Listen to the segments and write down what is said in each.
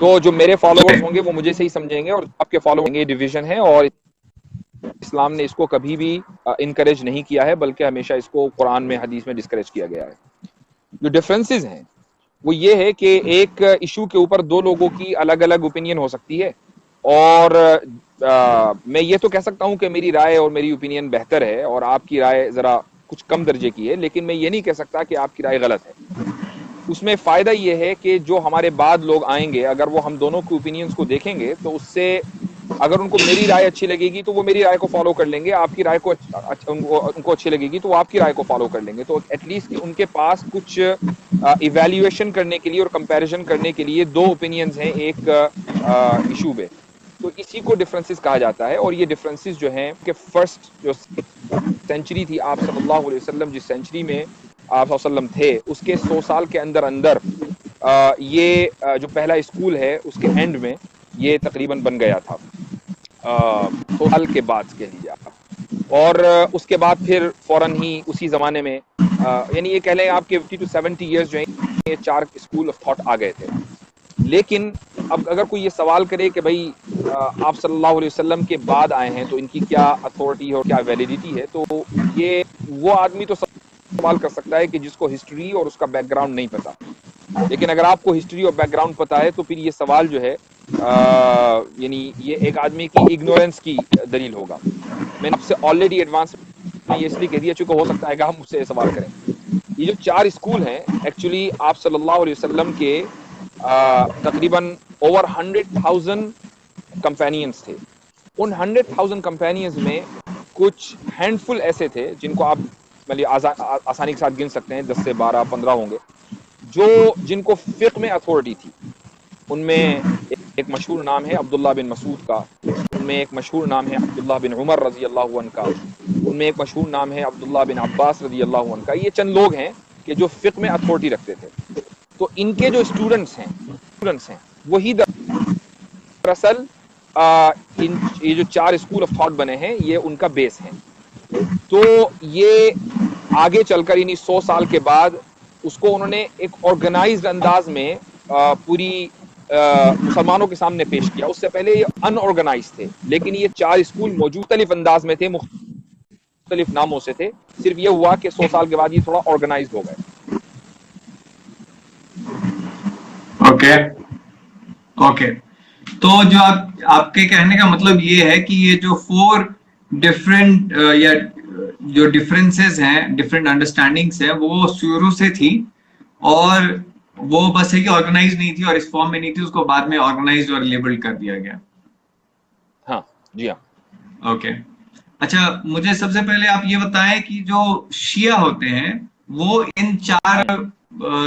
تو جو میرے فالوورز ہوں گے وہ مجھے صحیح سمجھیں گے، اور آپ کے فالوورز ہوں گے ڈیویژن ہے، اور اسلام نے اس کو کبھی بھی انکریج نہیں کیا ہے، بلکہ ہمیشہ اس کو قرآن میں حدیث میں ڈسکریج کیا گیا ہے۔ جو ڈفرینسز ہیں وہ یہ ہے کہ ایک ایشو کے اوپر دو لوگوں کی الگ الگ اوپینین ہو سکتی ہے، اور میں یہ تو کہہ سکتا ہوں کہ میری رائے اور میری اوپینین بہتر ہے اور آپ کی رائے ذرا کچھ کم درجے کی ہے، لیکن میں یہ نہیں کہہ سکتا کہ آپ کی رائے غلط ہے۔ اس میں فائدہ یہ ہے کہ جو ہمارے بعد لوگ آئیں گے اگر وہ ہم دونوں کی اوپینینز کو دیکھیں گے تو اس سے اگر ان کو میری رائے اچھی لگے گی تو وہ میری رائے کو فالو کر لیں گے، آپ کی رائے کو ان کو اچھی لگے گی تو وہ آپ کی رائے کو فالو کر لیں گے، تو ایٹ لیسٹ ان کے پاس کچھ ایویلیویشن کرنے کے لیے اور کمپیریزن کرنے کے لیے دو اوپینینز ہیں ایک ایشو پہ، تو اسی کو ڈفرینسز کہا جاتا ہے۔ اور یہ ڈفرینسز جو ہیں کہ فرسٹ جو سینچری تھی آپ صلی اللہ علیہ وسلم، جس سینچری میں آپ صلی اللہ علیہ وسلم تھے، اس کے 100 سال کے اندر اندر یہ جو پہلا اسکول ہے اس کے اینڈ میں یہ تقریباً بن گیا تھا، 100 سال کے بعد کہہ لیجیے آپ، اور اس کے بعد پھر فوراً ہی اسی زمانے میں یعنی یہ کہہ لیں آپ کے 50 to 70 ایئرز جو ہیں یہ 4 اسکول آف تھاٹ آ گئے تھے۔ لیکن اب اگر کوئی یہ سوال کرے کہ بھائی آپ صلی اللہ علیہ وسلم کے بعد آئے ہیں تو ان کی کیا اتھارٹی اور کیا ویلیڈیٹی ہے، تو یہ وہ آدمی تو سوال کر سکتا ہے کہ جس کو ہسٹری اور اس کا بیک گراؤنڈ نہیں پتا، لیکن اگر آپ کو ہسٹری اور بیک گراؤنڈ پتا ہے تو پھر یہ سوال جو ہے یعنی یہ ایک آدمی کی اگنورینس کی دلیل ہوگا۔ میں نے آپ سے آلریڈی ایڈوانس میں یہ اس لیے کہہ دیا چونکہ ہو سکتا ہے کہ ہم مجھ سے سوال کریں۔ یہ جو 4 اسکول ہیں ایکچولی آپ صلی اللہ علیہ وسلم کے تقریباً اوور 100,000 کمپینینز تھے، ان 100,000 کمپینینز میں کچھ ہینڈ فل ایسے تھے جن کو آپ آسانی کے ساتھ گن سکتے ہیں، 10 سے 12 15 ہوں گے، جن کو فقہ میں اتھارٹی تھی۔ ان میں ایک مشہور نام ہے عبداللہ بن مسعود کا، ان میں ایک مشہور نام ہے عبداللہ بن عمر رضی اللہ عنہ کا، ان میں ایک مشہور نام ہے عبداللہ بن عباس رضی اللہ عنہ کا۔ یہ چند لوگ ہیں کہ جو فقہ میں اتھارٹی رکھتے تھے، تو ان کے جو اسٹوڈنٹس ہیں وہی دراصل یہ جو 4 اسکول آف تھاٹ بنے ہیں یہ ان کا بیس ہے۔ تو یہ آگے چل کر یعنی 100 سال کے بعد اس کو انہوں نے ایک آرگنائزڈ انداز میں پوری مسلمانوں کے سامنے پیش کیا۔ اس سے پہلے یہ ان آرگنائز تھے، لیکن یہ 4 اسکول مختلف انداز میں تھے، مختلف ناموں سے تھے، صرف یہ ہوا کہ 100 سال کے بعد یہ تھوڑا آرگنائزڈ ہو گئے۔ اوکے تو جو آپ کے کہنے کا مطلب یہ ہے کہ یہ جو 4 ڈفرینٹ یا جو ڈفرینسز ہیں، ڈفرینٹ انڈرسٹینڈنگس ہیں، وہ شروع سے تھی اور وہ بس ہے کہ آرگنائز نہیں تھی اور اس فارم میں نہیں تھی، اس کو بعد میں آرگنائزڈ اور لیبل کر دیا گیا۔ ہاں جی ہاں۔ اوکے اچھا، مجھے سب سے پہلے آپ یہ بتائیں کہ جو شیعہ ہوتے ہیں وہ ان 4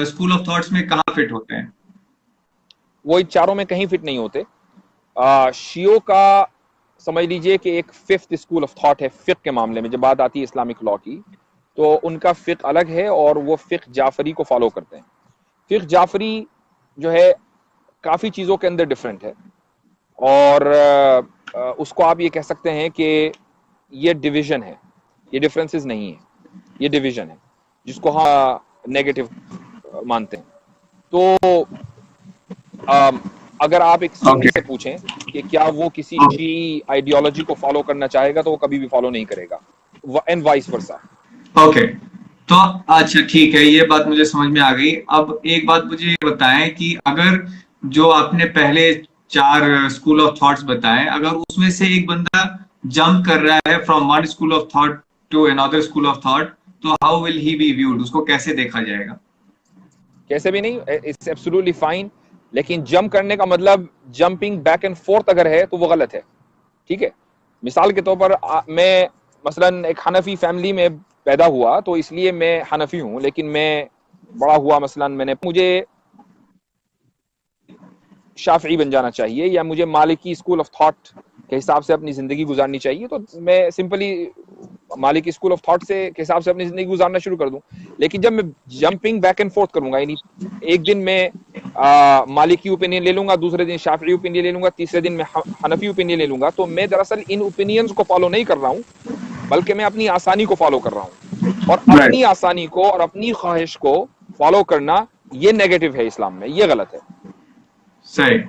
اسکول آف تھاٹس میں کہاں فٹ ہوتے ہیں؟ وہ ان چاروں میں کہیں فٹ نہیں ہوتے۔ شیعوں کا سمجھ لیجئے کہ ایک 5th اسکول آف تھاٹ ہے فقہ کے معاملے میں، جب بات آتی ہے اسلامک لاء کی تو ان کا فقہ الگ ہے اور وہ فقہ جعفری کو فالو کرتے ہیں۔ فقہ جعفری جو ہے کافی چیزوں کے اندر ڈفرینٹ ہے، اور اس کو آپ یہ کہہ سکتے ہیں کہ یہ ڈویژن ہے، یہ ڈفرینسز نہیں ہے، یہ ڈویژن ہے جس کو ہم نیگیٹو مانتے ہیں۔ تو اگر آپ ایک سنی سے پوچھیں کہ کیا وہ کسی شیعی آئیڈیالوجی کو فالو کرنا چاہے گا تو وہ کبھی بھی فالو نہیں کرے گا، اینڈ وائس ورسا۔ اوکے تو اچھا ٹھیک ہے، یہ بات مجھے سمجھ میں آ گئی۔ اب ایک بات مجھے یہ بتائیں کہ اگر جو آپ نے پہلے 4 اسکول آف تھاٹس بتائے، اگر اس میں سے ایک بندہ جمپ کر رہا ہے from one school of thought to another school of thought, تو how will he be viewed? اس کو کیسے دیکھا جائے گا؟ کیسے بھی نہیں، اٹس ایبسولوٹلی فائن، لیکن جمپ کرنے کا مطلب جمپنگ بیک اینڈ فورتھ اگر ہے تو وہ غلط ہے، ٹھیک ہے؟ مثال کے طور پر میں مثلا ایک حنفی فیملی میں پیدا ہوا تو اس لیے میں حنفی ہوں، لیکن میں بڑا ہوا مثلا مجھے شافعی بن جانا چاہیے یا مجھے مالکی اسکول آف تھاٹ کے حساب سے اپنی زندگی گزارنی چاہیے، تو میں سمپلی مالکی اسکول آف تھاٹ سے کے حساب سے اپنی زندگی گزارنا شروع کر دوں۔ لیکن جب میں جمپنگ بیک اینڈ فورتھ کروں گا، یعنی ایک دن میں مالکی اوپینین لے لوں گا، دوسرے دن شافعی اوپینین لے لوں گا، تیسرے دن میں حنفی اوپینین لے لوں گا، تو میں دراصل ان اوپینینز کو فالو نہیں کر رہا ہوں، بلکہ میں اپنی آسانی کو فالو کر رہا ہوں، اور اپنی آسانی کو اور اپنی خواہش کو فالو کرنا یہ نیگیٹو ہے اسلام میں، یہ غلط ہے۔ صحیح.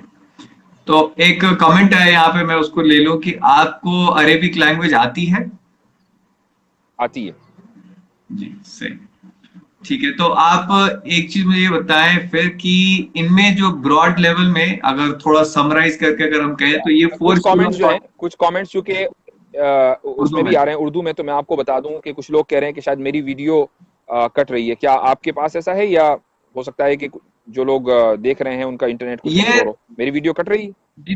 تو ایک کمنٹ ہے یہاں پہ, میں اس کو لے لوں کہ آپ کو عربک لینگویج آتی ہے؟ آتی ہے. جی صحیح. ٹھیک ہے, تو آپ ایک چیز مجھے یہ بتائیں پھر کہ ان میں جو براڈ لیول میں اگر تھوڑا سمرائز کر کے اگر ہم کہیں تو یہ فور کچھ اسکول کامنٹس آف جو ہیں, تھاٹ کچھ کامنٹس چونکہ اس اردو میں میں. بھی آ رہے ہیں اردو میں, تو میں آپ کو بتا دوں کہ کچھ لوگ کہہ رہے ہیں کہ شاید میری ویڈیو کٹ رہی ہے. کیا آپ کے پاس ایسا ہے, یا ہو سکتا ہے کہ جو لوگ دیکھ رہے ہیں ان کا انٹرنیٹ کچھ یہ کمزور ہو؟ میری ویڈیو کٹ رہی ہے؟ جی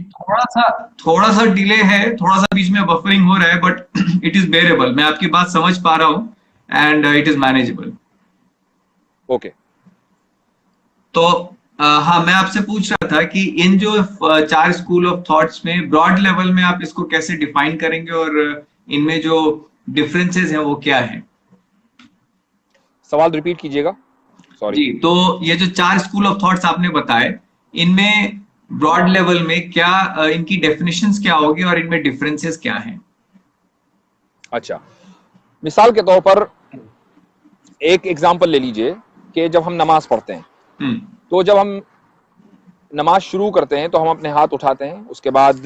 تھوڑا سا ڈیلے ہے, تھوڑا سا بیچ میں بفرنگ ہو رہا ہے, بٹ اٹ از بیئریبل. میں آپ کی بات سمجھ پا رہا ہوں and it is manageable. Okay. تو ہاں, میں آپ سے پوچھ رہا تھا کہ ان جو 4 اسکول آف تھاٹس میں براڈ لیول میں آپ اس کو کیسے ڈیفائن کریں گے, اور ان میں جو ڈفرینسز ہیں وہ کیا ہیں؟ سوال ریپیٹ کیجیے گا, سوری. جی, تو یہ جو 4 اسکول آف تھاٹس آپ نے بتائے, ان میں براڈ لیول میں کیا ان کی ڈیفینیشنز کیا ہوگی اور ان میں ڈفرینسز کیا ہیں؟ اچھا, مثال کے طور پر ایک ایگزامپل لے لیجئے کہ جب ہم نماز پڑھتے ہیں, تو جب ہم نماز شروع کرتے ہیں تو ہم اپنے ہاتھ اٹھاتے ہیں, اس کے بعد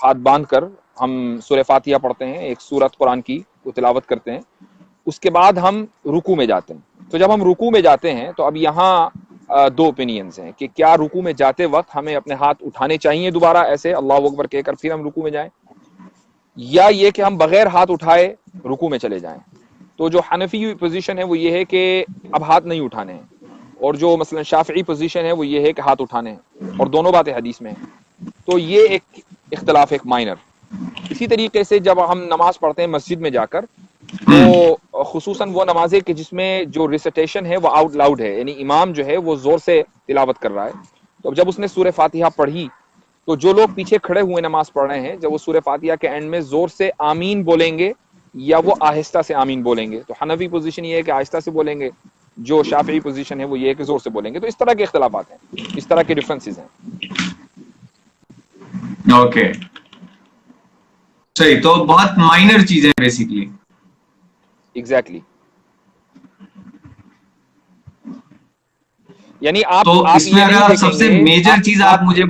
ہاتھ باندھ کر ہم سورہ فاتحہ پڑھتے ہیں, ایک سورت قرآن کی کو تلاوت کرتے ہیں. اس کے بعد ہم رکوع میں جاتے ہیں. تو جب ہم رکوع میں جاتے ہیں تو اب یہاں دو اوپینینز ہیں کہ کیا رکوع میں جاتے وقت ہمیں اپنے ہاتھ اٹھانے چاہیے دوبارہ ایسے اللہ اکبر کہہ کر پھر ہم رکوع میں جائیں, یا یہ کہ ہم بغیر ہاتھ اٹھائے رکوع میں چلے جائیں. تو جو حنفی پوزیشن ہے وہ یہ ہے کہ اب ہاتھ نہیں اٹھانے ہیں, اور جو مثلا شافعی پوزیشن ہے وہ یہ ہے کہ ہاتھ اٹھانے ہیں, اور دونوں باتیں حدیث میں ہیں. تو یہ ایک اختلاف, ایک مائنر. اسی طریقے سے جب ہم نماز پڑھتے ہیں مسجد میں جا کر, تو خصوصاً وہ نمازیں کہ جس میں جو ریسیٹیشن ہے وہ آؤٹ لاؤڈ ہے, یعنی امام جو ہے وہ زور سے تلاوت کر رہا ہے. تو جب اس نے سورہ فاتحہ پڑھی تو جو لوگ پیچھے کھڑے ہوئے نماز پڑھ رہے ہیں, جب وہ سورہ فاتحہ کے اینڈ میں زور سے آمین بولیں گے یا وہ آہستہ سے آمین بولیں گے. تو حنفی پوزیشن یہ ہے کہ آہستہ سے بولیں گے, جو شافعی پوزیشن ہے وہ یہ ہے کہ زور سے بولیں گے. تو اس طرح کے اختلافات ہیں, اس طرح کے ڈفرینسز ہیں. اوکے صحیح, تو بہت مائنر چیزیں بیسیکلی. ایگزیکٹلی. یعنی تو آپ اس میں یہ اگر نہیں آپ سب دیکھیں سے گے, میجر چیز آپ مجھے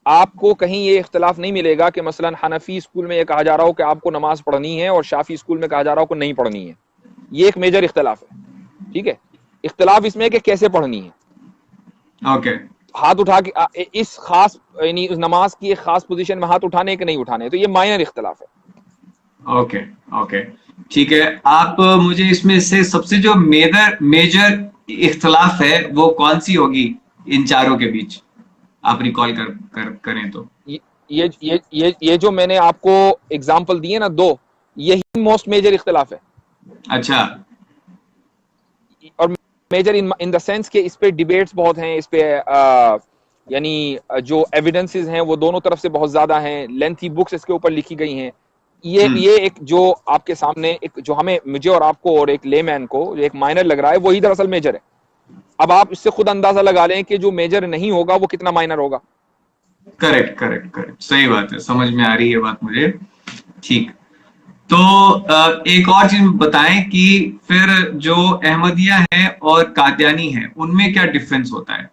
آپ کو کہیں یہ اختلاف نہیں ملے گا کہ مثلا حنفی اسکول میں یہ کہا جا رہا ہو کہ آپ کو نماز پڑھنی ہے اور شافعی اسکول میں کہا جا رہا ہو کہ نہیں پڑھنی ہے. یہ ایک میجر اختلاف ہے. ٹھیک ہے, اختلاف اس میں ہے کہ کیسے پڑھنی ہے. اوکے ہاتھ اٹھا کے اس خاص, یعنی اس نماز کی ایک خاص پوزیشن میں ہاتھ اٹھانے کہ نہیں اٹھانے. تو یہ مائنر اختلاف ہے. اوکے اوکے ٹھیک ہے. آپ مجھے اس میں سے سب سے جو میجر اختلاف ہے وہ کون سی ہوگی ان چاروں کے بیچ, آپ ریکال کریں تو؟ یہ جو میں نے آپ کو اگزامپل دیے نا دو, یہی موسٹ میجر اختلاف ہے. اچھا, اور میجر ان دا سینس کہ اس پہ ڈیبیٹس بہت ہیں, اس پہ یعنی جو ایویڈنسز ہیں وہ دونوں طرف سے بہت زیادہ ہیں, لینتھی بکس اس کے اوپر لکھی گئی ہیں. یہ ایک جو آپ کے سامنے ایک جو مجھے اور آپ کو اور ایک لے مین کو جو ایک مائنر لگ رہا ہے وہی دراصل میجر ہے. اب آپ اس سے خود اندازہ لگا لیں کہ جو میجر نہیں ہوگا وہ کتنا مائنر ہوگا. کریکٹ صحیح بات ہے, سمجھ میں آ رہی ہے بات مجھے. ٹھیک, تو ایک اور چیز بتائیں کہ پھر جو احمدیہ ہیں اور قادیانی ہیں ان میں کیا ڈفرنس ہوتا ہے؟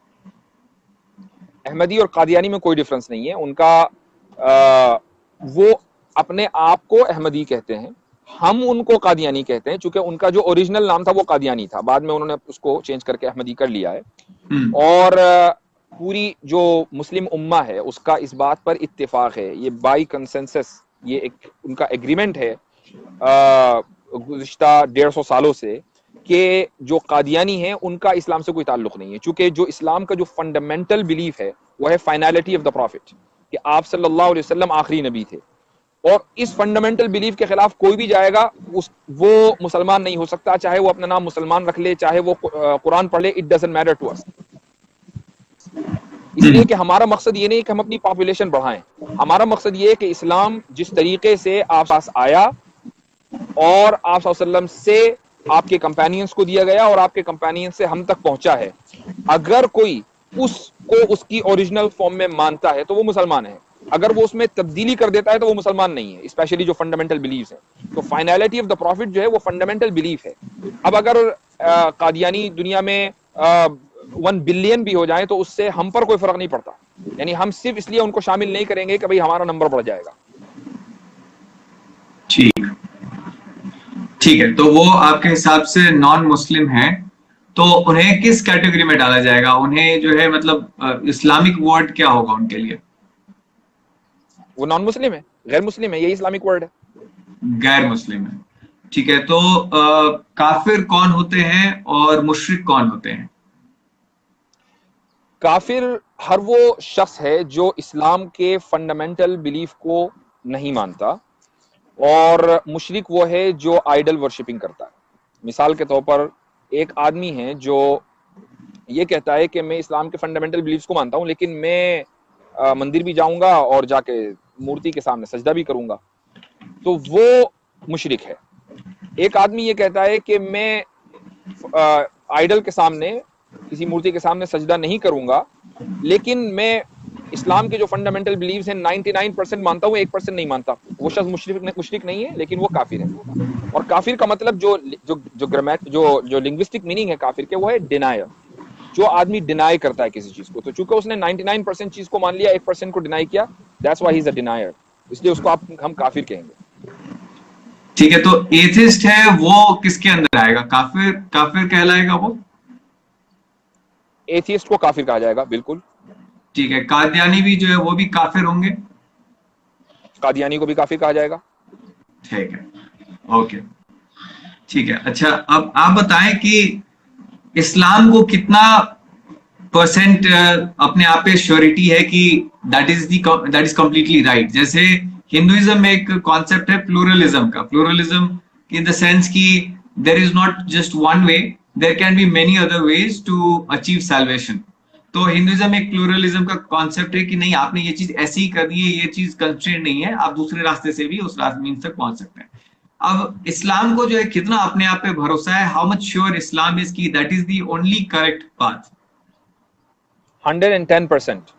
احمدی اور قادیانی میں کوئی ڈفرنس نہیں ہے. ان کا وہ اپنے آپ کو احمدی کہتے ہیں, ہم ان کو قادیانی کہتے ہیں, چونکہ ان کا جو اوریجنل نام تھا وہ قادیانی تھا, بعد میں انہوں نے اس کو چینج کر کے احمدی کر لیا ہے. اور پوری جو مسلم امہ ہے اس کا اس بات پر اتفاق ہے, یہ بائی کنسنسس, یہ ایک ان کا ایگریمنٹ ہے گزشتہ 150 سالوں سے, کہ جو قادیانی ہیں ان کا اسلام سے کوئی تعلق نہیں ہے. چونکہ جو اسلام کا جو فنڈامنٹل بلیف ہے وہ ہے فائنالٹی آف دا پروفٹ, کہ آپ صلی اللہ علیہ وسلم آخری نبی تھے. اور اس فنڈامنٹل بلیف کے خلاف کوئی بھی جائے گا وہ مسلمان نہیں ہو سکتا, چاہے وہ اپنا نام مسلمان رکھ لے, چاہے وہ قرآن پڑھ لے, اٹ ڈزنٹ میٹر ٹو اس. اس لیے کہ ہمارا مقصد یہ نہیں کہ ہم اپنی پاپولیشن بڑھائیں, ہمارا مقصد یہ ہے کہ اسلام جس طریقے سے آپ پاس آیا اور آپ صلی اللہ علیہ وسلم سے آپ کے کمپینینز کو دیا گیا اور آپ کے کمپینین سے ہم تک پہنچا ہے, اگر کوئی اس کو اس کی اوریجنل فارم میں مانتا ہے تو وہ مسلمان ہے, اگر وہ اس میں تبدیلی کر دیتا ہے تو وہ مسلمان نہیں ہے, اسپیشلی جو فنڈامنٹل بلیفز ہیں. تو فائنالٹی آف دا پروفٹ جو ہے وہ فنڈامنٹل بلیف ہے. اب اگر قادیانی دنیا میں 1 بلین بھی ہو جائیں تو اس سے ہم پر کوئی فرق نہیں پڑتا. یعنی ہم صرف اس لیے ان کو شامل نہیں کریں گے کہ بھئی ہمارا نمبر بڑھ جائے گا. ٹھیک ہے. تو وہ آپ کے حساب سے نان مسلم ہیں تو انہیں کس کیٹیگری میں ڈالا جائے گا؟ انہیں جو ہے مطلب اسلامک ورڈ کیا ہوگا ان کے لیے؟ وہ نان مسلم ہے، غیر مسلم ہے، یہی اسلامک ورڈ ہے. غیر مسلم ہے. ٹھیک ہے. تو کافر کون ہوتے ہیں اور مشرک کون ہوتے ہیں؟ کافر ہر وہ شخص ہے جو اسلام کے فنڈامنٹل بلیف کو نہیں مانتا، اور مشرک وہ ہے جو آئیڈل ورشپنگ کرتا ہے. مثال کے طور پر ایک آدمی ہے جو یہ کہتا ہے کہ میں اسلام کے فنڈامنٹل بلیفز کو مانتا ہوں لیکن میں مندر بھی جاؤں گا اور جا کے مورتی کے سامنے سجدہ بھی کروں گا، تو وہ مشرک ہے. ایک آدمی یہ کہتا ہے کہ میں آئیڈل کے سامنے، کسی مورتی کے سامنے سجدہ نہیں کروں گا لیکن میں اسلام کے جو فنڈامنٹل بلیفز ہیں 99% مانتا ہوں، 1% نہیں مانتا. وہ شخص مشرک نہیں ہے لیکن وہ کافر ہے. اور کافر کا مطلب جو لنگوسٹک میننگ ہے کافر کے، وہ ہے ڈینائر. جو آدمی ڈینائی کرتا ہے کسی چیز کو، تو چونکہ اس نے 99% چیز کو مان لیا، 1% کو ڈینائی کیا، دیٹس وائی ہی از اے ڈینائر، اس لیے اس کو ہم کافر کہیں گے. ٹھیک ہے. تو ایتھسٹ ہے وہ کس کے اندر آئے گا؟ کافر کہلائے گا وہ؟ ایتھیسٹ کو کافر کہا جائے گا، بالکل. ٹھیک ہے. قادیانی بھی جو ہے وہ بھی کافر ہوں گے؟ قادیانی کو بھی کافر کہا جائے گا. ٹھیک ہے. اوکے. ٹھیک ہے. اچھا اب آپ بتائیں کہ اسلام کو کتنا پرسنٹ اپنے آپ پہ شیورٹی ہے کہ دیٹ از کمپلیٹلی رائٹ؟ جیسے ہندوازم میں ایک کانسیپٹ ہے پلورلزم کا. پلورلزم ان دا سینس کہ there is not just one way, there can be many other ways to achieve salvation. تو ہندوازم ایک پلورلزم کا کانسیپٹ ہے کہ نہیں، آپ نے یہ چیز ایسی ہی کرنی ہے، یہ چیز کنسٹرینٹ نہیں ہے، آپ دوسرے راستے سے بھی اس مینس تک پہنچ سکتے ہیں. اب اسلام کو جو ہے کتنا اپنے آپ پہ بھروسہ ہے؟ ہاؤ مچ شیور اسلام از کی that is the only correct path? 110%.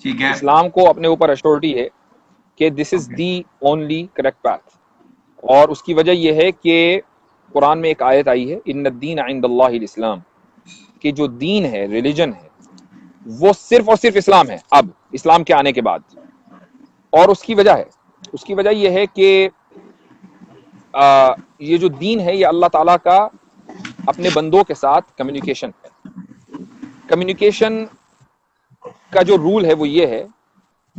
ٹھیک ہے. اسلام کو اپنے اوپر ایشورٹی ہے کہ دس از دی اونلی کریکٹ پاتھ. اور اس کی وجہ یہ ہے کہ قرآن میں ایک آیت آئی ہے، ان الدین عند اللہ الاسلام، کہ جو دین ہے، ریلیجن ہے، وہ صرف اور صرف اسلام ہے اب اسلام کے آنے کے بعد. اور اس کی وجہ یہ ہے کہ یہ جو دین ہے یہ اللہ تعالیٰ کا اپنے بندوں کے ساتھ کمیونیکیشن ہے. کمیونیکیشن کا جو رول ہے وہ یہ ہے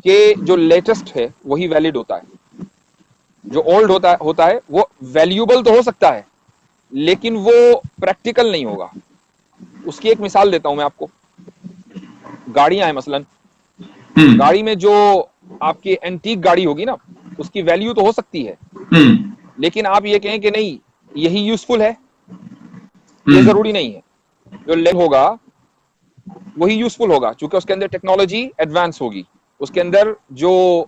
کہ جو لیٹسٹ ہے وہی ویلڈ ہوتا ہے، جو اولڈ ہوتا ہے وہ ویلیوبل تو ہو سکتا ہے لیکن وہ پریکٹیکل نہیں ہوگا. اس کی ایک مثال دیتا ہوں میں آپ کو. گاڑیاں ہیں مثلا، گاڑی میں جو آپ کی اینٹیک گاڑی ہوگی نا، اس کی ویلیو تو ہو سکتی ہے لیکن آپ یہ کہیں کہ نہیں یہی یوزفل ہے، یہ ضروری نہیں ہے. جو لیب ہوگا وہی یوزفل ہوگا چونکہ اس کے اندر ٹیکنالوجی ایڈوانس ہوگی. اس کے اندر جو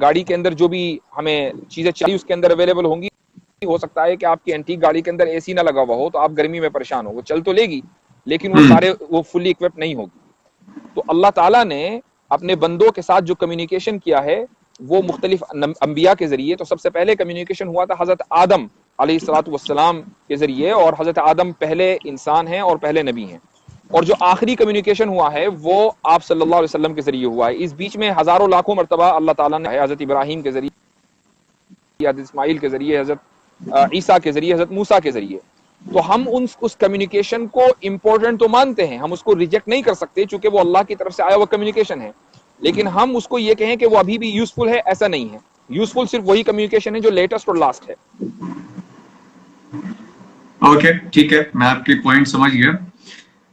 گاڑی کے اندر جو بھی ہمیں چیزیں چاہیے اس کے اندر اویلیبل ہوں گی. ہو سکتا ہے کہ آپ کی اینٹیک گاڑی کے اندر اے سی نہ لگا ہوا ہو تو آپ گرمی میں پریشان ہو، وہ چل تو لے گی لیکن وہ فلی اکوپڈ نہیں ہوگی. تو اللہ تعالیٰ نے اپنے بندوں کے ساتھ جو کمیونیکیشن کیا ہے وہ مختلف انبیاء کے ذریعے. تو سب سے پہلے کمیونیکیشن ہوا تھا حضرت آدم علیہ الصلوۃ والسلام کے ذریعے، اور حضرت آدم پہلے انسان ہیں اور پہلے نبی ہیں. اور جو آخری کمیونیکیشن ہوا ہے وہ آپ صلی اللہ علیہ وسلم کے ذریعے ہوا ہے. اس بیچ میں ہزاروں لاکھوں مرتبہ اللہ تعالیٰ نے حضرت ابراہیم کے ذریعے، حضرت اسماعیل کے ذریعے، حضرت عیسیٰ کے ذریعے، حضرت موسیٰ کے ذریعے. تو ہم اس کمیونیکیشن کو امپورٹنٹ تو مانتے ہیں، ہم اس کو ریجیکٹ نہیں کر سکتے چونکہ وہ اللہ کی طرف سے آیا ہوا کمیونیکیشن ہے، لیکن ہم اس کو یہ کہیں کہ وہ ابھی بھی یوزفل ہے، ایسا نہیں ہے. یوزفل صرف وہی کمیونیکیشن ہے جو لیٹسٹ اور لاسٹ ہے. اوکے ٹھیک ہے، میں آپ کی پوائنٹ سمجھ گیا.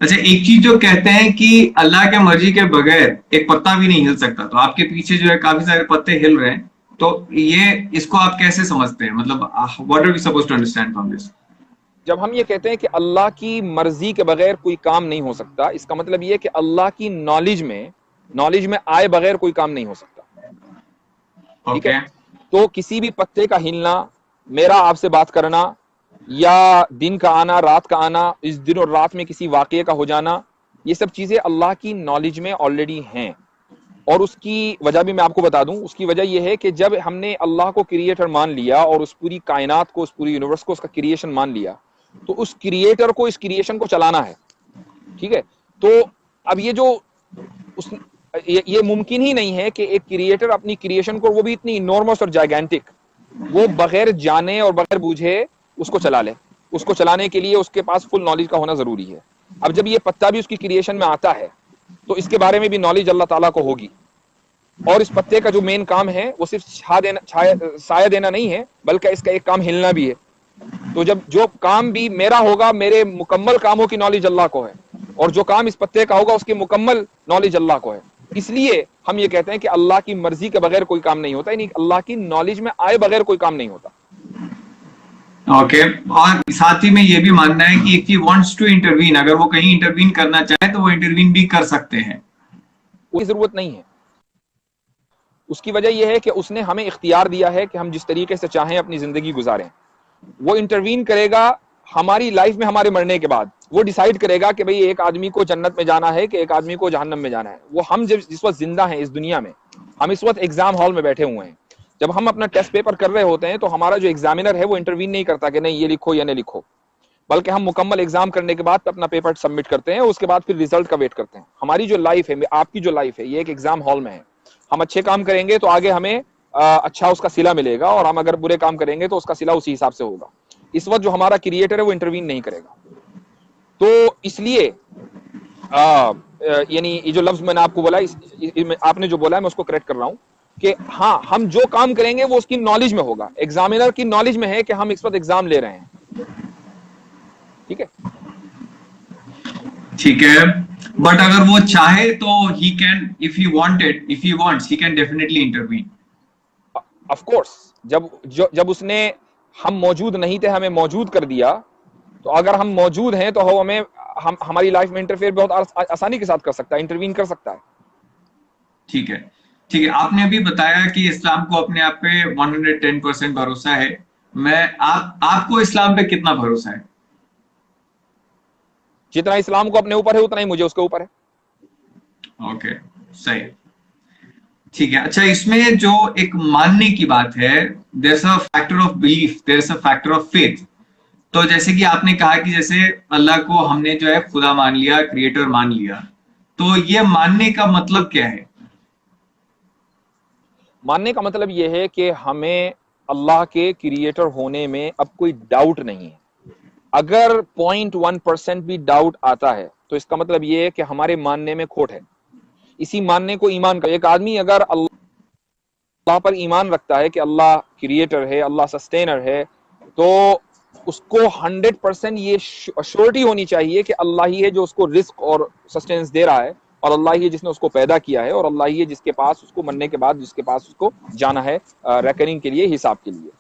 اچھا ایک چیز جو کہتے ہیں کہ اللہ کے مرضی کے بغیر ایک پتا بھی نہیں ہل سکتا، تو آپ کے پیچھے جو ہے کافی سارے پتے ہل رہے ہیں، تو یہ اس کو آپ کیسے سمجھتے ہیں؟ مطلب what are we supposed to understand from this؟ جب ہم یہ کہتے ہیں کہ اللہ کی مرضی کے بغیر کوئی کام نہیں ہو سکتا، اس کا مطلب یہ کہ اللہ کی نالج میں آئے بغیر کوئی کام نہیں ہو سکتا. ٹھیک ہے. تو کسی بھی پتے کا ہلنا، میرا آپ سے بات کرنا، یا دن کا آنا، رات کا آنا، اس دن اور رات میں کسی واقعے کا ہو جانا، یہ سب چیزیں اللہ کی نالج میں آلریڈی ہیں. اور اس کی وجہ بھی میں آپ کو بتا دوں. اس کی وجہ یہ ہے کہ جب ہم نے اللہ کو کریٹر مان لیا اور اس پوری کائنات کو، اس پوری یونیورس کو اس کا کریشن مان لیا، تو اس کریٹر کو اس کریشن کو چلانا ہے. ٹھیک ہے. تو اب یہ جو یہ ممکن ہی نہیں ہے کہ ایک کریٹر اپنی کریشن کو، وہ بھی اتنی انورمس اور جائگینٹک، وہ بغیر جانے اور بغیر بوجھے اس کو چلا لے. اس کو چلانے کے لیے اس کے پاس فل نالج کا ہونا ضروری ہے. اب جب یہ پتا بھی اس کی کریشن میں آتا ہے تو اس کے بارے میں بھی نالج اللہ تعالیٰ کو ہوگی. اور اس پتے کا جو مین کام ہے وہ صرف سایہ دینا نہیں ہے، بلکہ اس کا ایک کام ہلنا بھی ہے. تو جب جو کام بھی میرا ہوگا، میرے مکمل کاموں کی نالج اللہ کو ہے، اور جو کام اس پتے کا ہوگا اس کی مکمل نالج اللہ کو ہے. اس لیے ہم یہ کہتے ہیں کہ اللہ کی مرضی کے بغیر کوئی کام نہیں ہوتا، یعنی اللہ کی نالج میں آئے بغیر کوئی کام نہیں ہوتا. اوکے. اور ساتھ ہی میں یہ بھی ماننا ہے کہ if he wants to intervene، اگر وہ کہیں انٹروین کرنا چاہے تو وہ انٹروین بھی کر سکتے ہیں. کوئی ضرورت نہیں ہے. اس کی وجہ یہ ہے کہ اس نے ہمیں اختیار دیا ہے کہ ہم جس طریقے سے چاہیں اپنی زندگی گزاریں. وہ انٹروین کرے گا ہماری لائف میں ہمارے مرنے کے بعد. وہ ڈیسائیڈ کرے گا کہ بھئی ایک آدمی کو جنت میں جانا ہے کہ ایک آدمی کو جہنم میں جانا ہے. وہ ہم جس وقت زندہ ہیں اس دنیا میں، ہم اس وقت ایگزام ہال میں بیٹھے ہوئے ہیں، جب ہم اپنا ٹیسٹ پیپر کر رہے ہوتے ہیں تو ہمارا جو ایگزامینر ہے وہ انٹروین نہیں کرتا کہ نہیں یہ لکھو یا نہیں لکھو، بلکہ ہم مکمل ایگزام کرنے کے بعد اپنا پیپر سبمٹ کرتے ہیں. اس کے بعد پھر ریزلٹ کا ویٹ کرتے ہیں. ہماری جو لائف ہے، آپ کی جو لائف ہے، یہ ایک ایگزام ہال میں ہے. ہم اچھے کام کریں گے تو آگے ہمیں اچھا اس کا صلہ ملے گا، اور ہم اگر برے کام کریں گے تو اس کا صلہ اسی حساب سے ہوگا. اس وقت جو ہمارا کریٹر ہے وہ انٹروین نہیں کرے گا. تو اس لیے یعنی یہ جو لفظ میں نے آپ کو بولا، آپ نے جو بولا ہے میں اس کو کریکٹ کر رہا ہوں کہ ہاں ہم جو کام کریں گے وہ اس کی نالج میں ہوگا. ایگزامینر کی نالج میں ہے کہ ہم اس وقت ایگزام لے رہے ہیں. ٹھیک ہے. ٹھیک ہے. بٹ اگر وہ چاہے تو he can, if he wanted, if he wants, he can definitely intervene. Of course جب اس نے، ہم موجود نہیں تھے ہمیں موجود کر دیا، تو اگر ہم موجود ہیں تو وہ ہمیں ہماری لائف میں انٹرفیئر بہت آسانی کے ساتھ کر سکتا ہے، انٹروین کر سکتا ہے. ٹھیک ہے. ٹھیک ہے. آپ نے ابھی بتایا کہ اسلام کو اپنے آپ پہ 110% بھروسہ ہے. آپ کو اسلام پہ کتنا بھروسہ ہے؟ جتنا اسلام کو اپنے اوپر ہے اتنا ہی مجھے اس کے اوپر ہے. اوکے. صحیح. ٹھیک ہے. اچھا، اس میں جو ایک ماننے کی بات ہے، there's a factor of belief, there's a factor of faith. تو جیسے کہ آپ نے کہا کہ جیسے اللہ کو ہم نے جو ہے خدا مان لیا، کریٹر مان لیا، تو یہ ماننے کا مطلب کیا ہے؟ ماننے کا مطلب یہ ہے کہ ہمیں اللہ کے کریٹر ہونے میں اب کوئی ڈاؤٹ نہیں ہے. اگر 0.1% بھی ڈاؤٹ آتا ہے تو اس کا مطلب یہ ہے کہ ہمارے ماننے میں کھوٹ ہے. اسی ماننے کو ایمان کا، ایک آدمی اگر اللہ پر ایمان رکھتا ہے کہ اللہ کریٹر ہے، اللہ سسٹینر ہے، تو اس کو 100% یہ شورٹی ہونی چاہیے کہ اللہ ہی ہے جو اس کو رزق اور سسٹیننس دے رہا ہے، اور اللہ ہی ہے جس نے اس کو پیدا کیا ہے، اور اللہ ہی ہے جس کے پاس اس کو مرنے کے بعد جس کے پاس اس کو جانا ہے ریکننگ کے لیے، حساب کے لیے.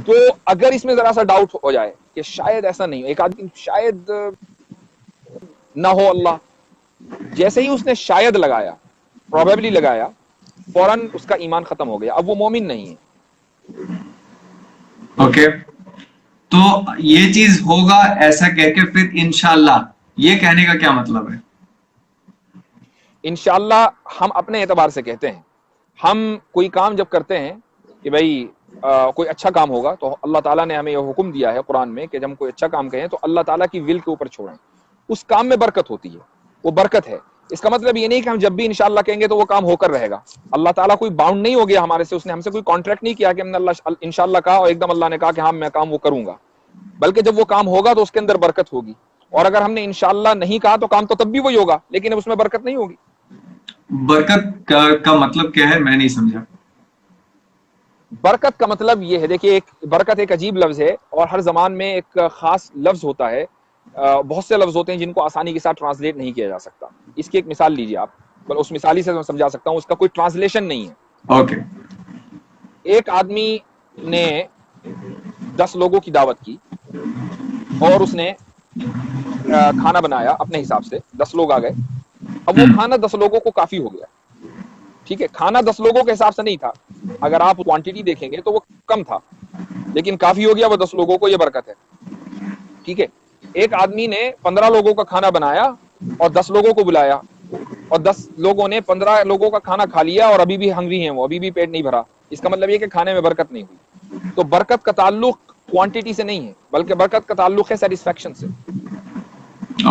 تو اگر اس میں ذرا سا ڈاؤٹ ہو جائے کہ شاید ایسا نہیں ہو، ایک آدمی شاید نہ ہو اللہ، جیسے ہی اس نے شاید لگایا، پروبیبلی لگایا، فوراً اس کا ایمان ختم ہو گیا. اب وہ مومن نہیں ہے. اوکے. تو یہ چیز ہوگا ایسا کہہ کے پھر انشاءاللہ، یہ کہنے کا کیا مطلب ہے؟ انشاءاللہ ہم اپنے اعتبار سے کہتے ہیں. ہم کوئی کام جب کرتے ہیں کہ بھائی کوئی اچھا کام ہوگا، تو اللہ تعالیٰ نے ہمیں یہ حکم دیا ہے قرآن میں کہ جب ہم کوئی اچھا کام کہیں تو اللہ تعالیٰ کی ول کے اوپر چھوڑیں. اس کام میں برکت ہوتی ہے، وہ برکت ہے. اس کا مطلب یہ نہیں کہ ہم جب بھی انشاءاللہ کہیں گے تو وہ کام ہو کر رہے گا. اللہ تعالیٰ کوئی باؤنڈ نہیں ہو گیا ہمارے سے، اس نے ہم سے کوئی کانٹریکٹ نہیں کیا کہ ہم نے اللہ انشاءاللہ کہا اور ایک دم اللہ نے کہا کہ ہاں میں کام وہ کروں گا. بلکہ جب وہ کام ہوگا تو اس کے اندر برکت ہوگی. اور اگر ہم نے انشاءاللہ نہیں کہا تو کام تو تب بھی وہی ہوگا، لیکن اس میں برکت نہیں ہوگی. برکت کا مطلب کیا ہے؟ میں نہیں سمجھا. برکت کا مطلب یہ ہے، دیکھیے برکت ایک عجیب لفظ ہے، اور ہر زبان میں ایک خاص لفظ ہوتا ہے. بہت سے لفظ ہوتے ہیں جن کو آسانی کے ساتھ ٹرانسلیٹ نہیں کیا جا سکتا. اس کی ایک مثال لیجیے آپ، بل اس مثالی سے میں سمجھا سکتا ہوں، اس کا کوئی ٹرانسلیشن نہیں ہے. اوکے. ایک آدمی نے 10 لوگوں کی دعوت کی اور اس نے کھانا بنایا اپنے حساب سے، 10 لوگ آ گئے. اب وہ کھانا 10 لوگوں کو کافی ہو گیا. ٹھیک ہے، کھانا 10 لوگوں کے حساب سے نہیں تھا، اگر آپ کوانٹٹی دیکھیں گے تو وہ کم تھا، لیکن کافی ہو گیا وہ 10 لوگوں کو، یہ برکت ہے. ٹھیک ہے. ایک آدمی نے 15 لوگوں کا کھانا بنایا اور 10 لوگوں کو بلایا، اور 10 لوگوں نے 15 لوگوں کا کھانا کھا لیا اور ابھی بھی ہنگری ہیں، وہ ابھی بھی پیٹ نہیں بھرا. اس کا مطلب یہ کہ کھانے میں برکت نہیں ہوئی. تو برکت کا تعلق کوانٹٹی سے نہیں ہے، بلکہ برکت کا تعلق ہے سیٹسفیکشن سے.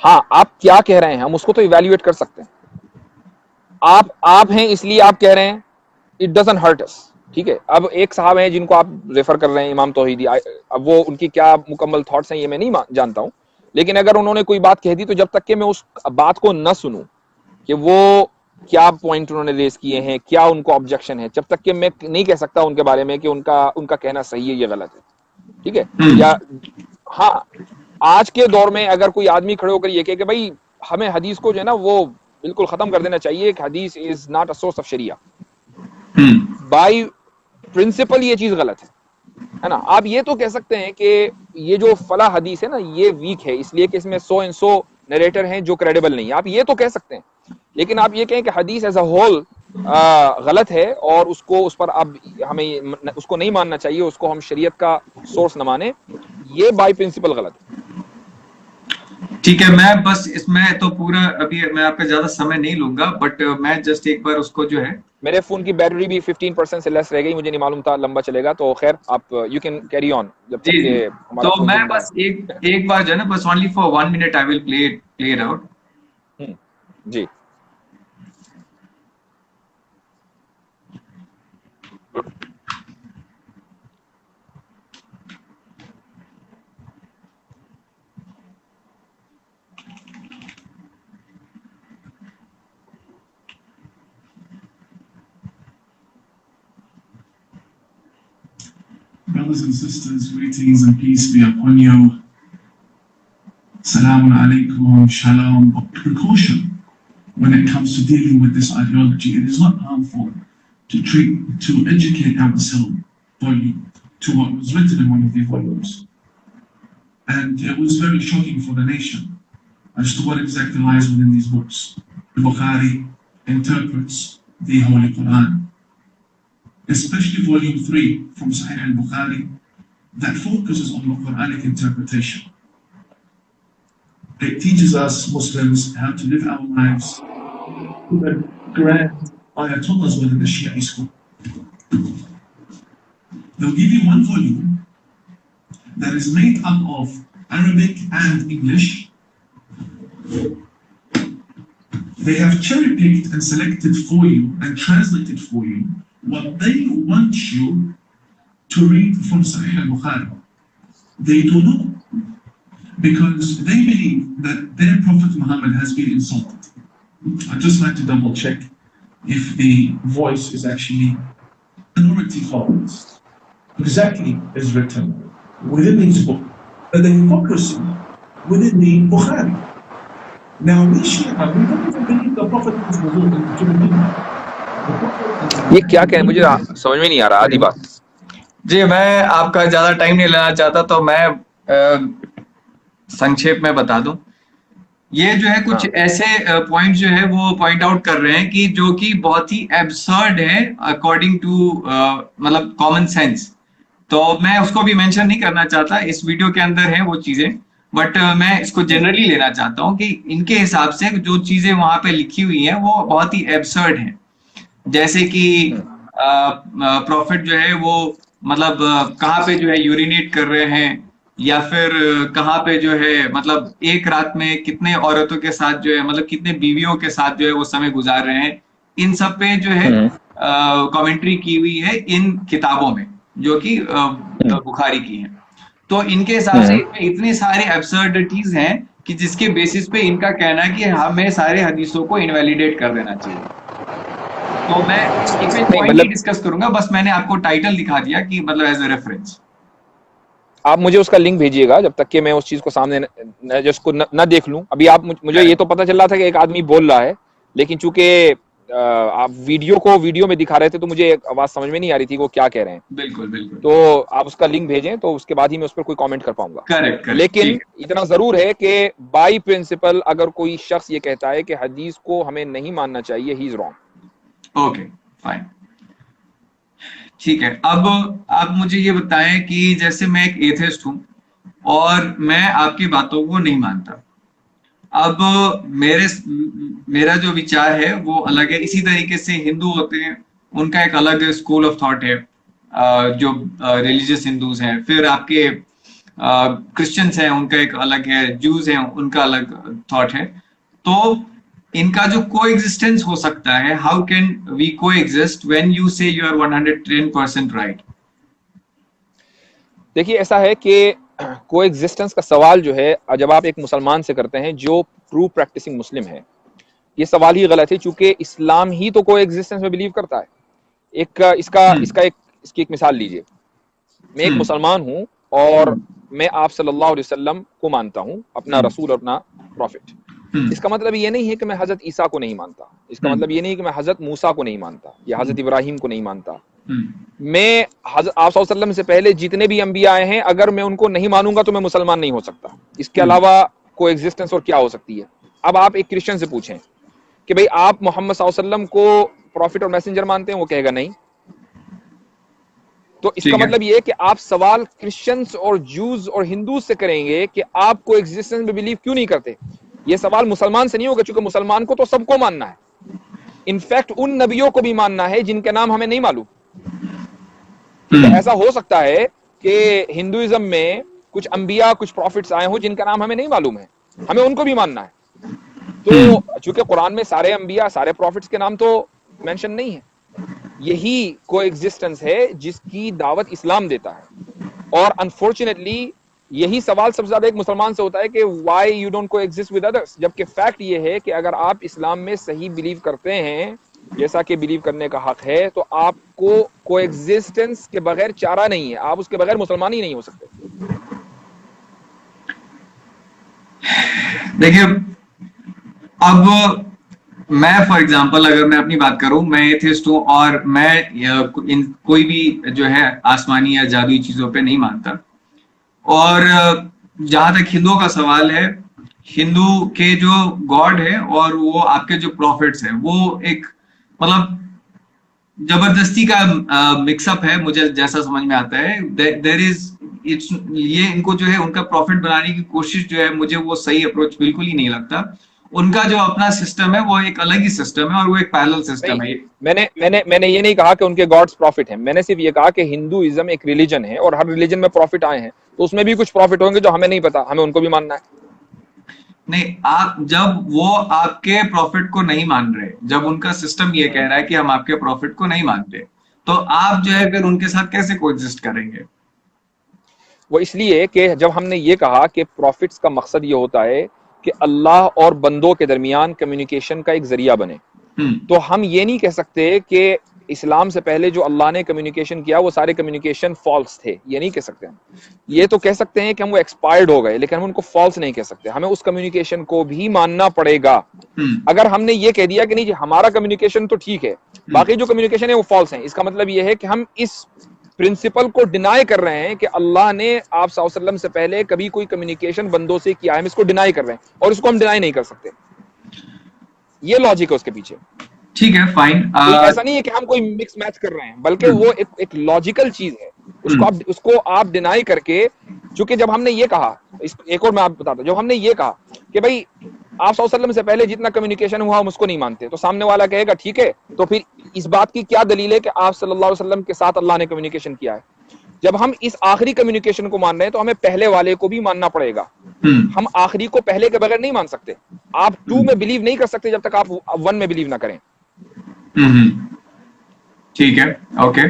ہاں آپ کیا کہہ رہے ہیں ہم اس کو تو ایویلویٹ کر سکتے ہیں. آپ ہیں اس لیے آپ کہہ رہے ہیں, اٹ ڈزنٹ ہرٹ اس. ٹھیک ہے, اب ایک صاحب ہیں جن کو آپ ریفر کر رہے ہیں, امام توحیدی, اب وہ ان کی کیا مکمل تھاٹس ہیں یہ میں نہیں جانتا ہوں, لیکن اگر انہوں نے کوئی بات کہہ دی تو جب تک کہ میں اس بات کو نہ سنوں کہ وہ کیا پوائنٹ انہوں نے ریز کیے ہیں, کیا ان کو آبجیکشن ہے, جب تک کہ میں نہیں کہہ سکتا ان کے بارے میں کہ ان کا کہنا صحیح ہے یا غلط ہے. ٹھیک ہے, یا ہاں آج کے دور میں اگر کوئی آدمی کھڑے ہو کر یہ کہ بھائی ہمیں حدیث کو جو ہے نا وہ بالکل ختم کر دینا چاہیے کہ حدیث is not a source of شریعہ, بائی پرنسپل یہ چیز غلط ہے نا. آپ یہ تو کہہ سکتے ہیں کہ یہ جو فلاں حدیث ہے نا یہ ویک ہے اس لیے کہ اس میں 100 اینڈ 100 نریٹر ہیں جو کریڈیبل نہیں ہے, آپ یہ تو کہہ سکتے ہیں. لیکن آپ یہ کہیں کہ حدیث ایز اے ہول غلط ہے اور اس پر اب ہمیں اس کو نہیں ماننا چاہیے, اس کو ہم شریعت کا سورس نہ مانیں, یہ بائی پرنسپل غلط ہے. ٹھیک ہے, میں بس اس میں تو پورا ابھی میں آپ کا زیادہ سمے نہیں لوں گا, بٹ میں جسٹ ایک بار اس کو جو ہے, میرے فون کی بیٹری بھی 15% سے لیس رہ گئی, مجھے نہیں معلوم تھا لمبا چلے گا, تو خیر آپ یو کین کیری آن جب تک جی کہ ہمارا تو فون میں زندہ بس ایک بار جو ہے نا بس only for 1 minute I will play it out. جی Brothers and sisters, greetings and peace be upon you. Salamun alaikum, shalom. Precaution when it comes to dealing with this ideology. It is not harmful to educate ourselves to what was written in one of the volumes. And it was very shocking for the nation as to what exactly lies within these books. Bukhari interprets the Holy Quran, especially volume 3 from Sahih al-Bukhari, that focuses on the Quranic interpretation. It teaches us Muslims how to live our lives with the grand ayatollahs within the Shia school. They'll give you one volume that is made up of Arabic and English. They have cherry-picked and selected for you and translated for you what they want you to read from Sahih al-Bukhari. They do not, because they believe that their Prophet Muhammad has been insulted. I'd just like to double check if the voice is actually minority followers. Exactly is written within these books, but the hypocrisy within the Bukhari. Now we Shia, we don't even believe the Prophet was revealed to the Medina. یہ کیا کہیں مجھے سمجھ میں نہیں آ رہا آدھی بات. جی میں آپ کا زیادہ ٹائم نہیں لینا چاہتا, تو میں سنکھیپ میں بتا دوں. یہ جو ہے کچھ ایسے پوائنٹ جو ہے وہ پوائنٹ آؤٹ کر رہے ہیں کہ جو کہ بہت ہی ایبسرڈ ہے اکارڈنگ ٹو مطلب کامن سینس. تو میں اس کو بھی مینشن نہیں کرنا چاہتا, اس ویڈیو کے اندر ہیں وہ چیزیں, بٹ میں اس کو جنرلی لینا چاہتا ہوں کہ ان کے حساب سے جو چیزیں وہاں پہ لکھی ہوئی ہیں وہ بہت ہی ایبسرڈ ہیں. جیسے کہ پروفٹ جو ہے وہ مطلب کہاں پہ جو ہے یورینیٹ کر رہے ہیں, یا پھر کہاں پہ جو ہے مطلب ایک رات میں کتنے عورتوں کے ساتھ جو ہے مطلب کتنے بیویوں کے ساتھ جو ہے وہ سمے گزار رہے ہیں, ان سب پہ جو ہے کامنٹری کی ہوئی ہے ان کتابوں میں جو کہ بخاری کی ہیں. تو ان کے حساب سے اتنے سارے ایبسرڈٹیز ہیں کہ جس کے بیسس پہ ان کا کہنا ہے کہ ہمیں سارے حدیثوں کو انویلیڈیٹ کر دینا چاہیے. تو میں پوائنٹ ڈسکس کروں گا, بس میں نے آپ کو ٹائٹل دکھا دیا کہ مطلب ایز اے ریفرنس. آپ مجھے اس کا لنک بھیجیے گا جب تک کہ میں اس چیز کو سامنے جس کو نہ دیکھ لوں. ابھی آپ مجھے یہ تو پتہ چل رہا تھا کہ ایک آدمی بول رہا ہے, لیکن چونکہ آپ ویڈیو میں دکھا رہے تھے تو مجھے آواز سمجھ میں نہیں آ رہی تھی وہ کیا کہہ رہے ہیں. بالکل بالکل. تو آپ اس کا لنک بھیجیں تو اس کے بعد ہی میں اس پر کوئی کامنٹ کر پاؤں گا. کریکٹ. لیکن اتنا ضرور ہے کہ بائی پرنسپل اگر کوئی شخص یہ کہتا ہے کہ حدیث کو ہمیں نہیں ماننا چاہیے, ہی از رانگ. اوکے فائن, ٹھیک ہے. اب آپ مجھے یہ بتائیں کہ جیسے میں ایک ایتھسٹ ہوں اور میں آپ کی باتوں کو نہیں مانتا. اب میرا جو وچار ہے وہ الگ ہے. اسی طریقے سے ہندو ہوتے ہیں, ان کا ایک الگ اسکول آف تھاٹ ہے جو ریلیجیس ہندوز ہیں. پھر آپ کے کرسچنس ہیں ان کا ایک الگ ہے, جوز ہیں ان کا الگ تھاٹ ہے. تو ان کا جو کو ایگزسٹنس ہو سکتا ہے, ہاؤ کین وی کو ایگزسٹ وین یو سے یو آر 110% رائٹ؟ دیکھیے ایسا ہے کہ کو ایگزسٹنس کا سوال جو ہے جب آپ ایک مسلمان سے کرتے ہیں جو ٹرو پریکٹسنگ مسلم ہے, یہ سوال ہی غلط ہے, چونکہ اسلام ہی تو کو ایگزسٹنس میں بلیو کرتا ہے. اس کی ایک مثال لیجئے. میں ایک مسلمان ہوں اور میں آپ صلی اللہ علیہ وسلم کو مانتا ہوں, اپنا رسول اور اپنا پروفٹ. اس کا مطلب یہ نہیں ہے کہ میں حضرت عیسیٰ کو نہیں مانتا, اس کا مطلب یہ نہیں کہ میں حضرت موسیٰ کو نہیں مانتا یا حضرت ابراہیم کو نہیں مانتا. میں آپ صلی اللہ علیہ وسلم سے پہلے جتنے بھی انبیاء آئے ہیں اگر میں ان کو نہیں مانوں گا تو میں مسلمان نہیں ہو سکتا. اس کے علاوہ کو ایگزسٹنس اور کیا ہو سکتی ہے؟ اب آپ ایک کرسچن سے پوچھیں کہ بھئی آپ محمد صلی اللہ علیہ وسلم کو پروفٹ اور میسنجر مانتے ہیں, وہ کہے گا نہیں. تو اس کا مطلب یہ ہے کہ آپ سوال کرسچنز اور جوز اور ہندوز سے کریں گے کہ آپ کو ایگزسٹنس میں بلیو کیوں نہیں کرتے. یہ سوال مسلمان سے نہیں ہوگا, چونکہ مسلمان کو تو سب کو ماننا ہے, انفیکٹ ان نبیوں کو بھی ماننا ہے جن کے نام ہمیں نہیں معلوم. ایسا ہو سکتا ہے کہ ہندوازم میں کچھ انبیاء کچھ پروفٹس آئے ہوں جن کا نام ہمیں نہیں معلوم ہے, ہمیں ان کو بھی ماننا ہے. تو چونکہ قرآن میں سارے انبیاء سارے پروفٹس کے نام تو مینشن نہیں ہے. یہی کو ایگزسٹنس ہے جس کی دعوت اسلام دیتا ہے. اور انفارچونیٹلی یہی سوال سب سے زیادہ ایک مسلمان سے ہوتا ہے کہ وائی یو ڈونٹ کو ایگزسٹ ود ادرس, جبکہ فیکٹ یہ ہے کہ اگر آپ اسلام میں صحیح بلیو کرتے ہیں جیسا کہ بلیو کرنے کا حق ہے تو آپ کو ایگزسٹنس کے بغیر چارہ نہیں ہے, آپ اس کے بغیر مسلمان ہی نہیں ہو سکتے. دیکھیے اب میں فار ایگزامپل اگر میں اپنی بات کروں, میں ایتھسٹ ہوں اور میں کوئی بھی جو ہے آسمانی یا جادوئی چیزوں پہ نہیں مانتا. اور جہاں تک ہندوؤں کا سوال ہے, ہندو کے جو گاڈ ہے اور وہ آپ کے جو پروفٹس ہیں وہ ایک مطلب زبردستی کا مکس اپ ہے, مجھے جیسا سمجھ میں آتا ہے. دیر از یہ ان کو جو ہے ان کا پروفٹ بنانے کی کوشش جو ہے مجھے وہ صحیح اپروچ بالکل ہی نہیں لگتا. ان کا جو اپنا سسٹم ہے وہ ایک الگ ہی سسٹم ہے اور وہ ایک پیرلل سسٹم ہے. میں نے یہ نہیں کہا کہ ان کے گاڈز پروفٹ ہیں, میں نے صرف یہ کہا کہ ہندوازم ایک ریلیجن ہے اور ہر ریلیجن میں پروفٹ آئے ہیں, تو اس میں بھی کچھ پروفٹ ہوں گے جو ہمیں نہیں پتا, ہمیں ان کو بھی ماننا ہے. نہیں, آپ جب وہ آپ کے پروفٹ کو نہیں مان رہے, جب ان کا سسٹم یہ کہہ رہا ہے کہ ہم آپ کے پروفٹ کو نہیں مانتے, تو آپ جو ہے پھر ان کے ساتھ کیسے کو ایگزسٹ کریں گے؟ وہ اس لیے کہ جب ہم نے یہ کہا کہ پروفٹس کا مقصد یہ ہوتا ہے کہ اللہ اور بندوں کے درمیان کمیونیکیشن کا ایک ذریعہ بنے, تو ہم یہ نہیں کہہ سکتے کہ اسلام سے پہلے جو اللہ نے کمیونیکیشن کیا وہ سارے کمیونیکیشن فالس تھے, یہ نہیں کہہ سکتے ہم. یہ تو کہہ سکتے ہیں کہ ہم وہ ایکسپائرڈ ہو گئے, لیکن ہم ان کو فالس نہیں کہہ سکتے, ہمیں اس کمیونیکیشن کو بھی ماننا پڑے گا. اگر ہم نے یہ کہہ دیا کہ نہیں جی ہمارا کمیونیکیشن تو ٹھیک ہے, باقی جو کمیونیکیشن ہے وہ فالس ہیں, اس کا مطلب یہ ہے کہ ہم اس پرنسپل کو ڈینائی کر رہے ہیں کہ اللہ نے آپ صلی اللہ علیہ وسلم سے پہلے کبھی کوئی کمیونیکیشن بندوں سے کیا ہے, ہم اس کو ڈینائی کر رہے ہیں اور اس کو ہم ڈینائی نہیں کر سکتے. یہ لاجک ہے اس کے پیچھے. ٹھیک ہے, فائن. ایسا نہیں ہے کہ ہم کوئی مکس میچ کر رہے ہیں, بلکہ وہ ایک لاجیکل چیز ہے, اس کو آپ ڈینائی کر کے. چونکہ جب ہم نے یہ کہا, ایک اور میں آپ بتاتا ہوں, جب ہم نے یہ کہا کہ بھائی آپ صلی اللہ علیہ وسلم سے پہلے جتنا کمیونیکیشن ہوا ہم اس کو نہیں مانتے, تو سامنے والا کہے گا ٹھیک ہے, تو پھر اس بات کی کیا دلیل ہے کہ آپ صلی اللہ علیہ وسلم کے ساتھ اللہ نے کمیونیکیشن کیا ہے؟ جب ہم اس آخری کمیونیکیشن کو مان رہے ہیں تو ہمیں پہلے والے کو بھی ماننا پڑے گا. ہم آخری کو پہلے کے بغیر نہیں مان سکتے. آپ 2 میں بلیو نہیں کر سکتے جب تک آپ 1 میں بلیو نہ کریں. ٹھیک ہے, اوکے.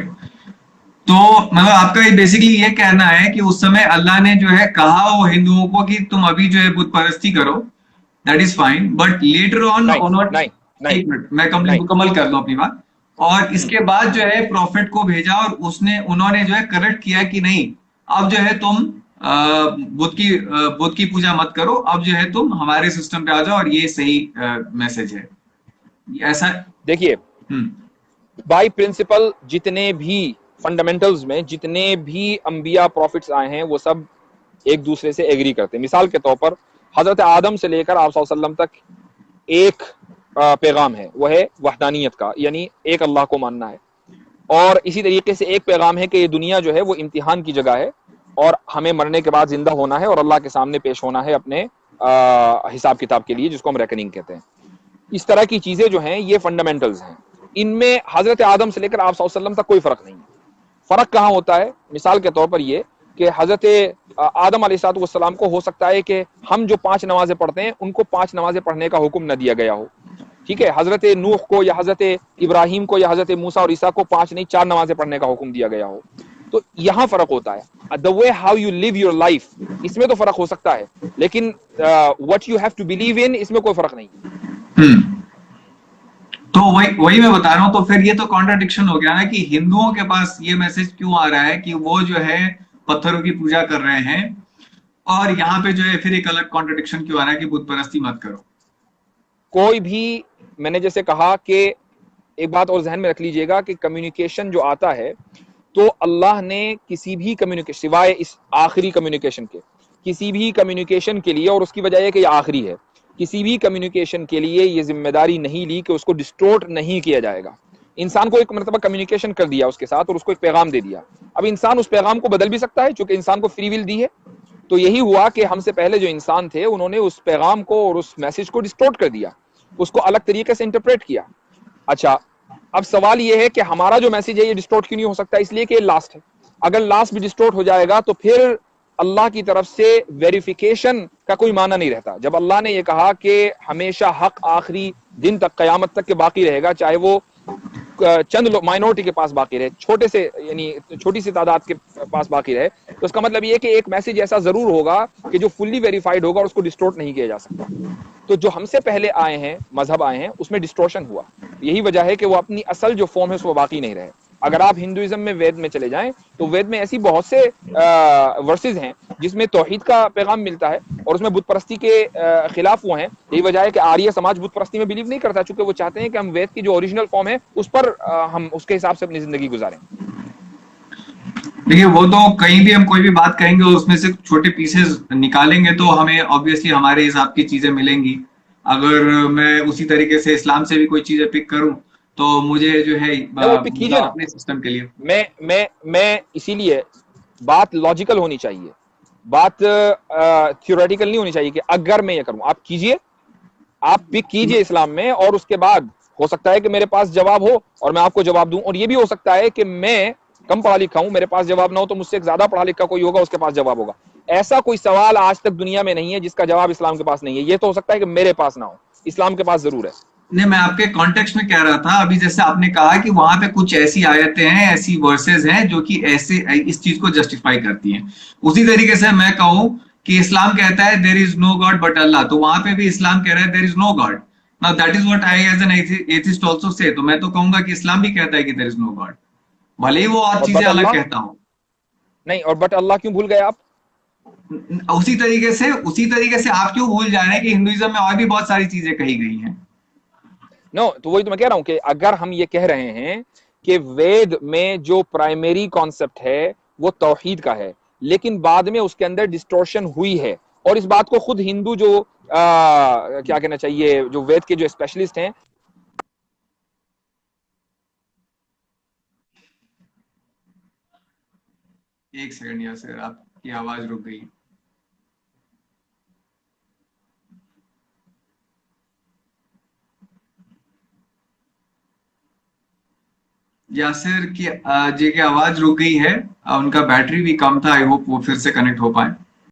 تو مطلب آپ کا بیسیکلی یہ کہنا ہے کہ اس سمے اللہ نے جو ہے کہا وہ ہندوؤں کو کہ تم ابھی جو ہے بت پرستی کرو, that is fine, but later on میں مکمل کر لوں اپنی بات. اور اس کے بعد جو ہے پروفٹ کو بھیجا اور انہوں نے جو ہے کریکٹ کیا کہ نہیں, اب جو ہے تم بت کی پوجا مت کرو, اب جو ہے تم ہمارے سسٹم پہ آ جاؤ اور یہ صحیح میسج ہے. ایسا دیکھیے بائی پرنسپل جتنے بھی فنڈامنٹلز میں جتنے بھی انبیاء پروفٹس آئے ہیں وہ سب ایک دوسرے سے ایگری کرتے ہیں. مثال کے طور پر حضرت آدم سے لے کر آپ صلی اللہ علیہ وسلم تک ایک پیغام ہے, وہ ہے وحدانیت کا, یعنی ایک اللہ کو ماننا ہے. اور اسی طریقے سے ایک پیغام ہے کہ یہ دنیا جو ہے وہ امتحان کی جگہ ہے اور ہمیں مرنے کے بعد زندہ ہونا ہے اور اللہ کے سامنے پیش ہونا ہے اپنے حساب کتاب کے لیے, جس کو ہم ریکننگ کہتے ہیں. اس طرح کی چیزیں جو ہیں یہ فنڈامنٹلز ہیں. ان میں حضرت آدم سے لے کر آپ صلی اللہ علیہ وسلم تک کوئی فرق نہیں ہے. فرق کہاں ہوتا ہے؟ مثال کے طور پر یہ کہ حضرت آدم علیہ السلام کو ہو سکتا ہے کہ ہم جو 5 نمازیں پڑھتے ہیں ان کو 5 نمازیں پڑھنے کا حکم نہ دیا گیا ہو، ٹھیک ہے، حضرت نوح کو یا حضرت ابراہیم کو یا حضرت موسیٰ اور عیسیٰ کو 5 نہیں 4 نمازیں پڑھنے کا حکم دیا گیا ہو. تو یہاں فرق ہوتا ہے. the way how you live your life اس میں تو فرق ہو سکتا ہے، لیکن what you have to believe in اس میں کوئی فرق نہیں. تو وہی میں بتا رہا ہوں. تو پھر یہ تو کانٹراڈکشن ہو گیا نا کہ ہندوؤں کے پاس یہ میسج کیوں آ رہا ہے کہ وہ جو ہے پتھروں کی پوجا کر رہے ہیں، اور یہاں پہ جو ہے پھر ایک الگ کانٹراڈکشن کیوں آ رہا ہے کہ بت پرستی مت کرو. کوئی بھی، میں نے جیسے کہا کہ ایک بات اور ذہن میں رکھ لیجئے گا کہ کمیونیکیشن جو آتا ہے تو اللہ نے کسی بھی کمیونیکیشن سوائے اس آخری کمیونیکیشن کے، کسی بھی کمیونیکیشن کے لیے، اور اس کی وجہ یہ کہ یہ آخری ہے، کسی بھی کمیونیکیشن کے لیے یہ ذمہ داری نہیں لی کہ اس کو ڈسٹورٹ نہیں کیا جائے گا. انسان کو ایک مرتبہ کمیونیکیشن کر دیا اس کے ساتھ اور اس کو ایک پیغام دے دیا، اب انسان اس پیغام کو بدل بھی سکتا ہے چونکہ انسان کو فری ول دی ہے. تو یہی ہوا کہ ہم سے پہلے جو انسان تھے انہوں نے اس پیغام کو اور اس میسج کو ڈسٹورٹ کر دیا، اس کو الگ طریقے سے انٹرپریٹ کیا. اچھا، اب سوال یہ ہے کہ ہمارا جو میسج ہے یہ ڈسٹورٹ کیوں نہیں ہو سکتا؟ اس لیے کہ لاسٹ ہے. اگر لاسٹ بھی ڈسٹورٹ ہو جائے گا تو پھر اللہ کی طرف سے ویریفیکیشن کا کوئی معنی نہیں رہتا. جب اللہ نے یہ کہا کہ ہمیشہ حق آخری دن تک، قیامت تک کے باقی رہے گا، چاہے وہ چند مائنورٹی کے پاس باقی رہے، چھوٹے سے یعنی چھوٹی سی تعداد کے پاس باقی رہے، تو اس کا مطلب یہ کہ ایک میسج ایسا ضرور ہوگا کہ جو فلی ویریفائڈ ہوگا اور اس کو ڈسٹورٹ نہیں کیا جا سکتا. تو جو ہم سے پہلے آئے ہیں مذہب آئے ہیں اس میں ڈسٹورشن ہوا، یہی وجہ ہے کہ وہ اپنی اصل جو فارم ہے اس وہ باقی نہیں رہے. اگر آپ ہندوازم میں وید میں چلے جائیں تو وید میں ایسی بہت سے ورسز ہیں جس میں توحید کا پیغام ملتا ہے اور اس میں بت پرستی کے خلاف وہ ہیں. یہی وجہ ہے کہ آریہ سماج بت پرستی میں بلیو نہیں کرتا، چونکہ وہ چاہتے ہیں کہ ہم وید کی جو اوریجنل فارم ہے اس پر ہم اس کے حساب سے اپنی زندگی گزاریں. دیکھیے، وہ تو کہیں بھی ہم کوئی بھی بات کہیں گے اس میں سے چھوٹے پیسز نکالیں گے تو ہمیں آبویسلی ہمارے حساب کی چیزیں ملیں گی. اگر میں اسی طریقے سے اسلام سے بھی کوئی چیزیں پک کروں تو مجھے جو ہے اپنے سسٹم کے لیے میں اسی لیے بات لاجیکل ہونی چاہیے، بات تھیوریٹیکل نہیں ہونی چاہیے کہ اگر میں یہ کروں. آپ کیجئے، آپ پک کیجئے اسلام میں، اور اس کے بعد ہو سکتا ہے کہ میرے پاس جواب ہو اور میں آپ کو جواب دوں، اور یہ بھی ہو سکتا ہے کہ میں کم پڑھا لکھا ہوں، میرے پاس جواب نہ ہو تو مجھ سے ایک زیادہ پڑھا لکھا کوئی ہوگا اس کے پاس جواب ہوگا. ایسا کوئی سوال آج تک دنیا میں نہیں ہے جس کا جواب اسلام کے پاس نہیں ہے. یہ تو ہو سکتا ہے کہ میرے پاس نہ ہو، اسلام کے پاس ضرور ہے. نہیں، میں آپ کے کانٹیکسٹ میں کہہ رہا تھا ابھی، جیسے آپ نے کہا کہ وہاں پہ کچھ ایسی آیتیں ہیں، ایسی ورسز ہیں جو کہ ایسے اس چیز کو جسٹیفائی کرتی ہیں. اسی طریقے سے میں کہوں کہ اسلام کہتا ہے there is no God but Allah، تو وہاں پہ بھی اسلام کہہ رہا ہے there is no God. Now that is what I as an atheist also say. تو میں تو کہوں گا کہ اسلام بھی کہتا ہے کہ there is no God، بھلے ہی وہ اور چیزیں الگ کہتا ہوں. نہیں، اور بٹ اللہ کیوں بھول گئے آپ؟ اسی طریقے سے آپ کیوں بھول جا رہے ہیں کہ ہندوازم میں اور بھی بہت ساری چیزیں کہی گئی ہیں. نو، تو وہی تو میں کہہ رہا ہوں کہ اگر ہم یہ کہہ رہے ہیں کہ وید میں جو پرائمری کانسیپٹ ہے وہ توحید کا ہے، لیکن بعد میں اس کے اندر ڈسٹورشن ہوئی ہے، اور اس بات کو خود ہندو جو کیا کہنا چاہیے، جو وید کے جو اسپیشلسٹ ہیں. ایک سیکنڈ یاسر، آپ کی آواز رک گئی. یاسر کی آواز رک گئی ہے، ان کا بیٹری بھی کم تھا، آئی ہوپ وہ پھر سے کنیکٹ ہو پائے.